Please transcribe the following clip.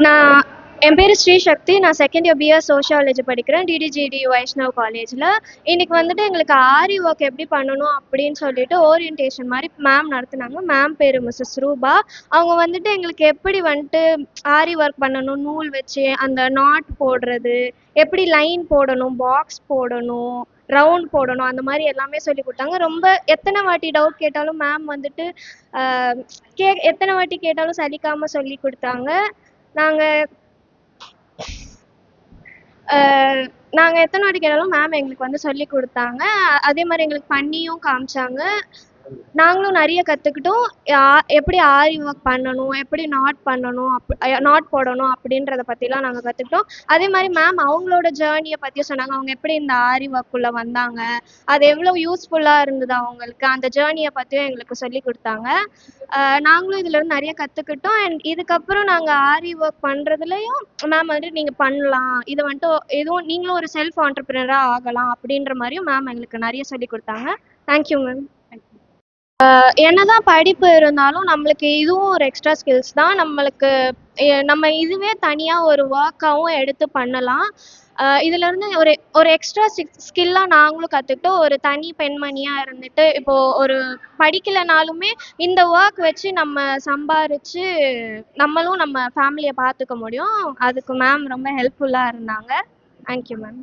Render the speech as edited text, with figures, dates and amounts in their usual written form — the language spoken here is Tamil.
நான் என் பேர் ஸ்ரீசக்தி. நான் செகண்ட் இயர் பிஎஸ் சோஷியாலஜி படிக்கிறேன் டிடிஜிடி வைஷ்ணவ் காலேஜில். இன்னைக்கு வந்துட்டு எங்களுக்கு ஆரி ஒர்க் எப்படி பண்ணணும் அப்படின்னு சொல்லிட்டு ஓரியன்டேஷன் மாதிரி மேம் நடத்துனாங்க. மேம் பேர் மிஸ்ஸஸ் ரூபா. அவங்க வந்துட்டு எங்களுக்கு எப்படி வந்துட்டு ஆரி ஒர்க் பண்ணணும், நூல் வச்சு அந்த நாட் போடுறது, எப்படி லைன் போடணும், பாக்ஸ் போடணும், ரவுண்ட் போடணும், அந்த மாதிரி எல்லாமே சொல்லி கொடுத்தாங்க. ரொம்ப எத்தனை வாட்டி டவுட் கேட்டாலும் மேம் வந்துட்டு எத்தனை வாட்டி கேட்டாலும் சலிக்காம சொல்லி கொடுத்தாங்க. நாங்கள் நாங்கள் எத்தனை வாட்டி கேட்டாலும் மேம் எங்களுக்கு வந்து சொல்லி கொடுத்தாங்க. அதே மாதிரி எங்களுக்கு பண்ணியும் காமிச்சாங்க. நாங்களும் நிறைய கற்றுக்கிட்டோம். எப்படி ஆரி ஒர்க் பண்ணணும், எப்படி நாட் பண்ணணும், நாட் போடணும் அப்படின்றத பற்றிலாம் நாங்கள் கற்றுக்கிட்டோம். அதே மாதிரி மேம் அவங்களோட ஜேர்னியை பற்றியும் சொன்னாங்க. அவங்க எப்படி இந்த ஆரி ஒர்க்குள்ளே வந்தாங்க, அது எவ்வளோ யூஸ்ஃபுல்லாக இருந்தது அவங்களுக்கு, அந்த ஜேர்னியை பற்றியும் எங்களுக்கு சொல்லி கொடுத்தாங்க. நாங்களும் இதுலேருந்து நிறைய கற்றுக்கிட்டோம். அண்ட் இதுக்கப்புறம் நாங்கள் ஆரி ஒர்க் பண்ணுறதுலையும் மேம் வந்துட்டு நீங்கள் பண்ணலாம், இது வந்துட்டு எதுவும் நீங்களும் ஒரு செல்ஃப் ஆண்டர்பிரினராக ஆகலாம் அப்படின்ற மாதிரியும் மேம் எங்களுக்கு நிறைய சொல்லி கொடுத்தாங்க. Thank you ma'am. என்னதான் படிப்பு இருந்தாலும் நம்மளுக்கு இதுவும் ஒரு எக்ஸ்ட்ரா ஸ்கில்ஸ் தான். நம்மளுக்கு நம்ம இதுவே தனியாக ஒரு ஒர்க்காகவும் எடுத்து பண்ணலாம். இதுலேருந்து ஒரு ஒரு எக்ஸ்ட்ரா ஸ்கில்லாக நாங்களும் கற்றுக்கிட்டோம். ஒரு தனி பெண்மணியாக இருந்துட்டு இப்போது ஒரு படிக்கலைனாலுமே இந்த ஒர்க் வச்சு நம்ம சம்பாரித்து நம்மளும் நம்ம ஃபேமிலியை பார்த்துக்க முடியும். அதுக்கு மேம் ரொம்ப ஹெல்ப்ஃபுல்லாக இருந்தாங்க. Thank you ma'am.